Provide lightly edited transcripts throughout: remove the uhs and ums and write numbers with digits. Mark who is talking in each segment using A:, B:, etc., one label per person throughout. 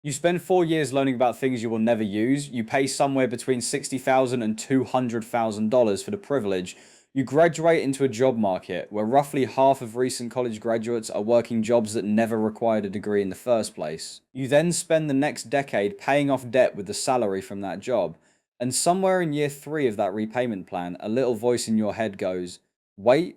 A: You spend 4 years learning about things you will never use. You pay somewhere between $60,000 and $200,000 for the privilege. You graduate into a job market where roughly half of recent college graduates are working jobs that never required a degree in the first place. You then spend the next decade paying off debt with the salary from that job. And somewhere in year 3 of that repayment plan, a little voice in your head goes, wait,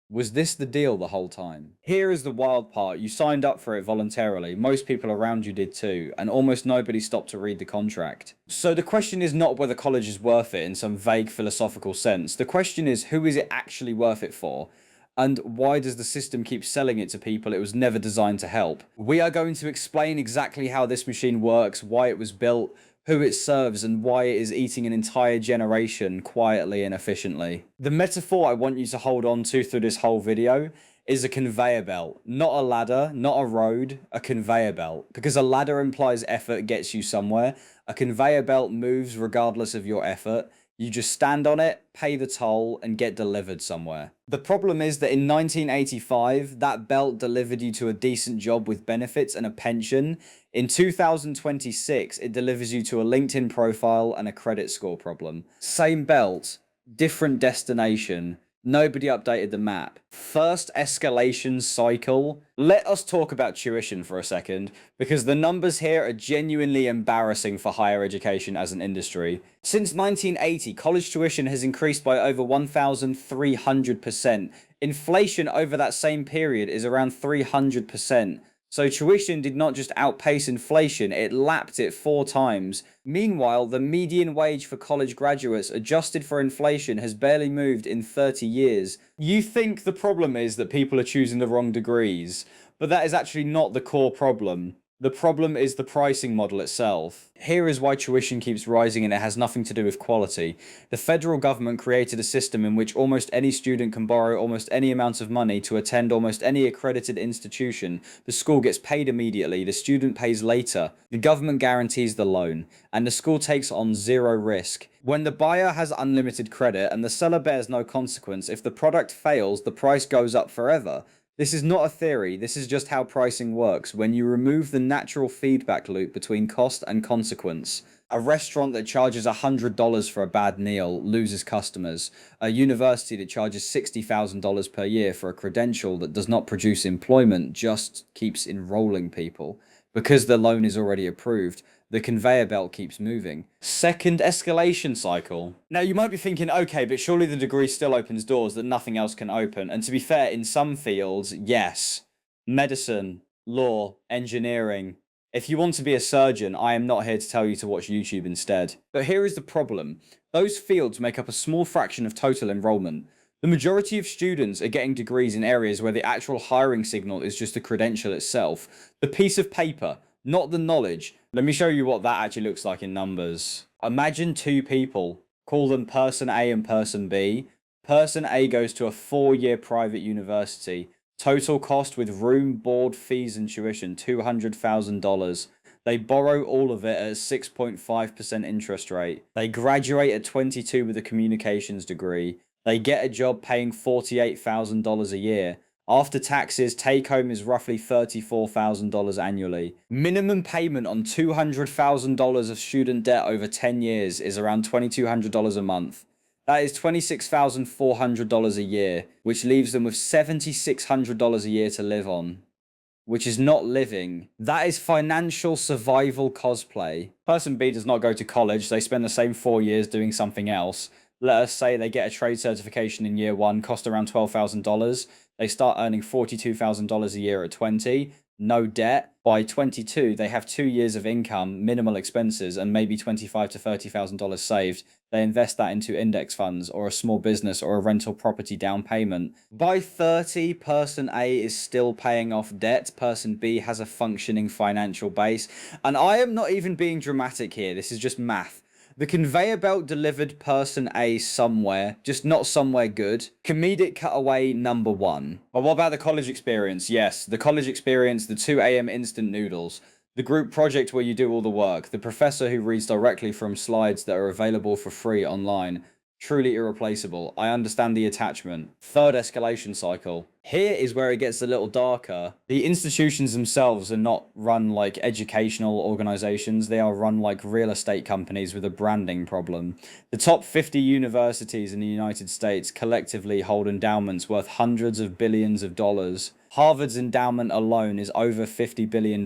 A: was this the deal the whole time? Here is the wild part. You signed up for it voluntarily. Most people around you did too, and almost nobody stopped to read the contract. So the question is not whether college is worth it in some vague philosophical sense. The question is, who is it actually worth it for? And why does the system keep selling it to people it was never designed to help? We are going to explain exactly how this machine works, why it was built, who it serves, and why it is eating an entire generation quietly and efficiently. The metaphor I want you to hold on to through this whole video is a conveyor belt, not a ladder, not a road, a conveyor belt. Because a ladder implies effort gets you somewhere, a conveyor belt moves regardless of your effort. You just stand on it, pay the toll, and get delivered somewhere. The problem is that in 1985, that belt delivered you to a decent job with benefits and a pension. In 2026, it delivers you to a LinkedIn profile and a credit score problem. Same belt, different destination. Nobody updated the map. First escalation cycle. Let us talk about tuition for a second, because the numbers here are genuinely embarrassing for higher education as an industry. Since 1980, college tuition has increased by over 1,300%. Inflation over that same period is around 300%. So tuition did not just outpace inflation, it lapped it 4 times. Meanwhile, the median wage for college graduates adjusted for inflation has barely moved in 30 years. You think the problem is that people are choosing the wrong degrees, but that is actually not the core problem. The problem is the pricing model itself. Here is why tuition keeps rising, and it has nothing to do with quality. The federal government created a system in which almost any student can borrow almost any amount of money to attend almost any accredited institution. The school gets paid immediately, the student pays later. The government guarantees the loan, and the school takes on zero risk. When the buyer has unlimited credit and the seller bears no consequence, if the product fails, the price goes up forever. This is not a theory, this is just how pricing works when you remove the natural feedback loop between cost and consequence. A restaurant that charges $100 for a bad meal loses customers. A university that charges $60,000 per year for a credential that does not produce employment just keeps enrolling people. Because the loan is already approved, the conveyor belt keeps moving. Second escalation cycle. Now you might be thinking, okay, but surely the degree still opens doors that nothing else can open. And to be fair, in some fields, yes. Medicine, law, engineering. If you want to be a surgeon, I am not here to tell you to watch YouTube instead. But here is the problem. Those fields make up a small fraction of total enrollment. The majority of students are getting degrees in areas where the actual hiring signal is just the credential itself. The piece of paper, not the knowledge. Let me show you what that actually looks like in numbers. Imagine 2 people. Call them person A and person B. Person A goes to a 4-year private university. Total cost with room, board, fees, and tuition, $200,000. They borrow all of it at a 6.5% interest rate. They graduate at 22 with a communications degree. They get a job paying $48,000 a year. After taxes, take home is roughly $34,000 annually. Minimum payment on $200,000 of student debt over 10 years is around $2,200 a month. That is $26,400 a year, which leaves them with $7,600 a year to live on. Which is not living. That is financial survival cosplay. Person B does not go to college, they spend the same 4 years doing something else. Let us say they get a trade certification in year 1, cost around $12,000. They start earning $42,000 a year at 20, no debt. By 22, they have 2 years of income, minimal expenses, and maybe $25,000 to $30,000 saved. They invest that into index funds or a small business or a rental property down payment. By 30, person A is still paying off debt. Person B has a functioning financial base. And I am not even being dramatic here. This is just math. The conveyor belt delivered person A somewhere, just not somewhere good. Comedic cutaway number 1. But what about the college experience? Yes, the college experience, the 2 a.m. instant noodles. The group project where you do all the work. The professor who reads directly from slides that are available for free online. Truly irreplaceable. I understand the attachment. Third escalation cycle. Here is where it gets a little darker. The institutions themselves are not run like educational organizations. They are run like real estate companies with a branding problem. The top 50 universities in the United States collectively hold endowments worth hundreds of billions of dollars. Harvard's endowment alone is over $50 billion.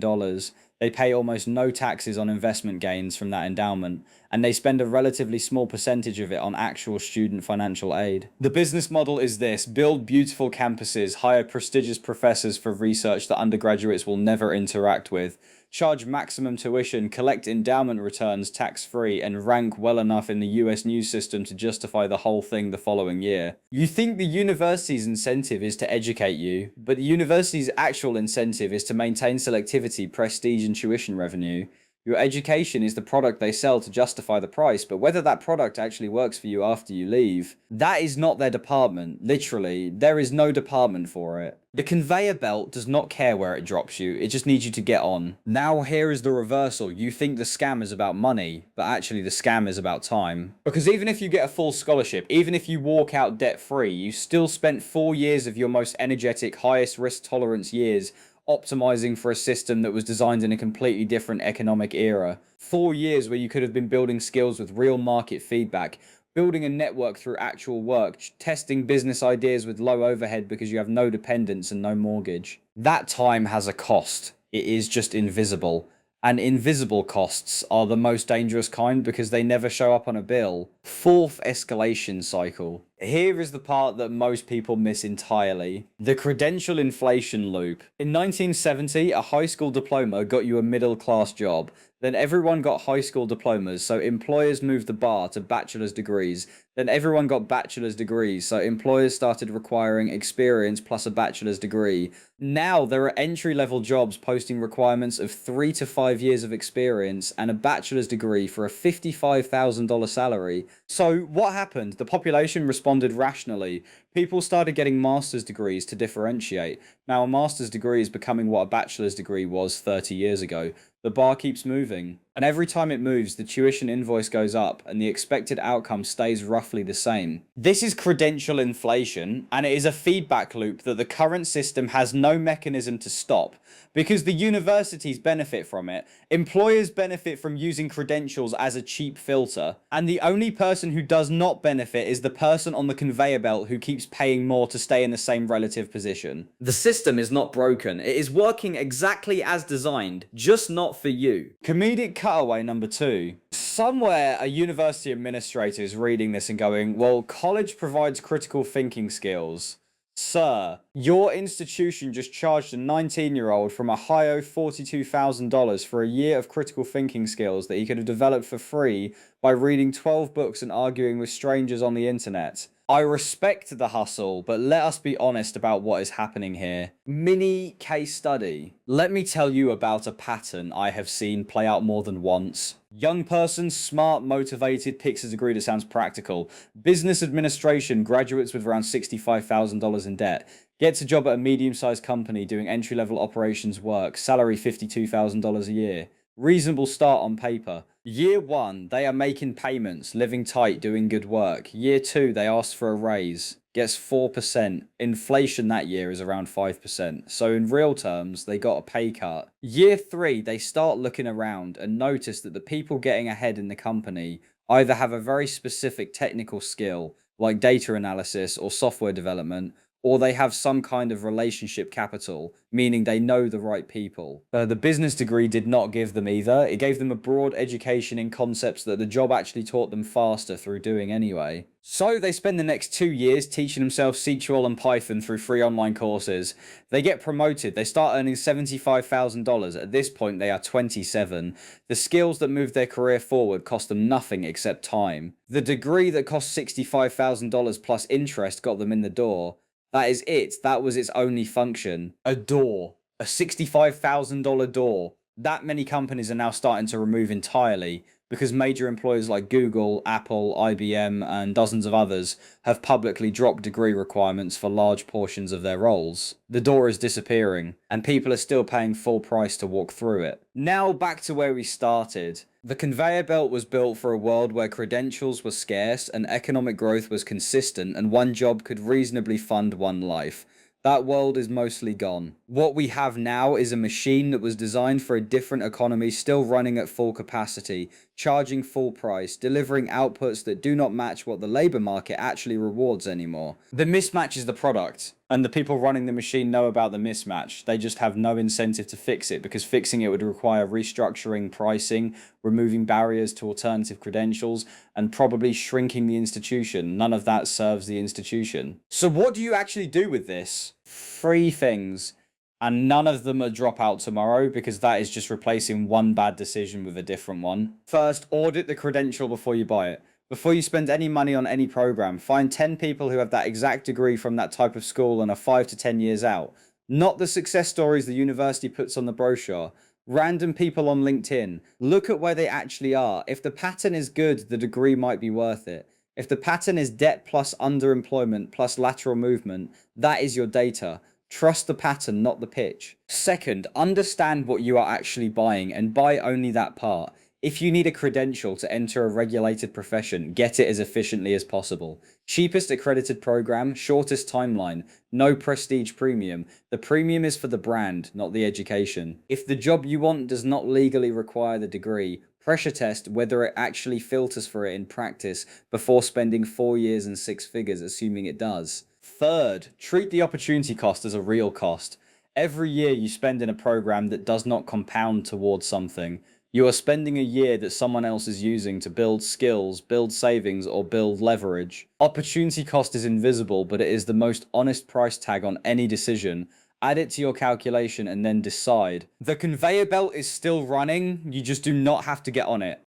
A: They pay almost no taxes on investment gains from that endowment, and they spend a relatively small percentage of it on actual student financial aid. The business model is this: build beautiful campuses, hire prestigious professors for research that undergraduates will never interact with, charge maximum tuition, collect endowment returns tax-free, and rank well enough in the US news system to justify the whole thing the following year. You think the university's incentive is to educate you, but the university's actual incentive is to maintain selectivity, prestige, and tuition revenue. Your education is the product they sell to justify the price, but whether that product actually works for you after you leave, that is not their department. Literally, there is no department for it. The conveyor belt does not care where it drops you, it just needs you to get on. Now here is the reversal. You think the scam is about money, but actually the scam is about time. Because even if you get a full scholarship, even if you walk out debt-free, you still spent 4 years of your most energetic, highest risk tolerance years optimizing for a system that was designed in a completely different economic era. 4 years where you could have been building skills with real market feedback, building a network through actual work, testing business ideas with low overhead because you have no dependents and no mortgage. That time has a cost. It is just invisible. And invisible costs are the most dangerous kind because they never show up on a bill. Fourth escalation cycle. Here is the part that most people miss entirely. The credential inflation loop. In 1970, a high school diploma got you a middle-class job. Then everyone got high school diplomas, so employers moved the bar to bachelor's degrees. Then everyone got bachelor's degrees, so employers started requiring experience plus a bachelor's degree. Now there are entry-level jobs posting requirements of 3 to 5 years of experience and a bachelor's degree for a $55,000 salary. So what happened? The population responded rationally. People started getting master's degrees to differentiate. Now a master's degree is becoming what a bachelor's degree was 30 years ago. The bar keeps moving, and every time it moves, the tuition invoice goes up, and the expected outcome stays roughly the same. This is credential inflation, and it is a feedback loop that the current system has no mechanism to stop, because the universities benefit from it, employers benefit from using credentials as a cheap filter, and the only person who does not benefit is the person on the conveyor belt who keeps paying more to stay in the same relative position. The system is not broken, it is working exactly as designed, just not for you. Comedic cutaway number 2. Somewhere a university administrator is reading this and going, well, college provides critical thinking skills. Sir, your institution just charged a 19-year-old from Ohio $42,000 for a year of critical thinking skills that he could have developed for free by reading 12 books and arguing with strangers on the internet. I respect the hustle, but let us be honest about what is happening here. Mini case study. Let me tell you about a pattern I have seen play out more than once. Young person, smart, motivated, picks a degree that sounds practical. Business administration, graduates with around $65,000 in debt. Gets a job at a medium-sized company doing entry-level operations work. Salary $52,000 a year. Reasonable start on paper. Year 1, they are making payments, living tight, doing good work. Year 2, they ask for a raise. Gets 4%. Inflation that year is around 5%. So in real terms, they got a pay cut. Year 3, they start looking around and notice that the people getting ahead in the company either have a very specific technical skill, like data analysis or software development, or they have some kind of relationship capital, meaning they know the right people. The business degree did not give them either. It gave them a broad education in concepts that the job actually taught them faster through doing anyway. So they spend the next 2 years teaching themselves SQL and Python through free online courses. They get promoted. They start earning $75,000. At this point, they are 27. The skills that moved their career forward cost them nothing except time. The degree that cost $65,000 plus interest got them in the door. That is it. That was its only function. A door. A $65,000 door. That many companies are now starting to remove entirely because major employers like Google, Apple, IBM, and dozens of others have publicly dropped degree requirements for large portions of their roles. The door is disappearing, and people are still paying full price to walk through it. Now back to where we started. The conveyor belt was built for a world where credentials were scarce and economic growth was consistent and one job could reasonably fund one life. That world is mostly gone. What we have now is a machine that was designed for a different economy, still running at full capacity, charging full price, delivering outputs that do not match what the labor market actually rewards anymore. The mismatch is the product, and the people running the machine know about the mismatch. They just have no incentive to fix it, because fixing it would require restructuring pricing, removing barriers to alternative credentials, and probably shrinking the institution. None of that serves the institution. So what do you actually do with this? 3 things. And none of them are drop out tomorrow, because that is just replacing one bad decision with a different one. First, audit the credential before you buy it. Before you spend any money on any program, find 10 people who have that exact degree from that type of school and are 5 to 10 years out. Not the success stories the university puts on the brochure. Random people on LinkedIn. Look at where they actually are. If the pattern is good, the degree might be worth it. If the pattern is debt plus underemployment plus lateral movement, that is your data. Trust the pattern, not the pitch. Second, understand what you are actually buying and buy only that part. If you need a credential to enter a regulated profession, get it as efficiently as possible. Cheapest accredited program, shortest timeline, no prestige premium. The premium is for the brand, not the education. If the job you want does not legally require the degree, pressure test whether it actually filters for it in practice before spending 4 years and 6 figures, assuming it does. Third, treat the opportunity cost as a real cost. Every year you spend in a program that does not compound towards something. You are spending a year that someone else is using to build skills, build savings, or build leverage. Opportunity cost is invisible, but it is the most honest price tag on any decision. Add it to your calculation and then decide. The conveyor belt is still running, you just do not have to get on it.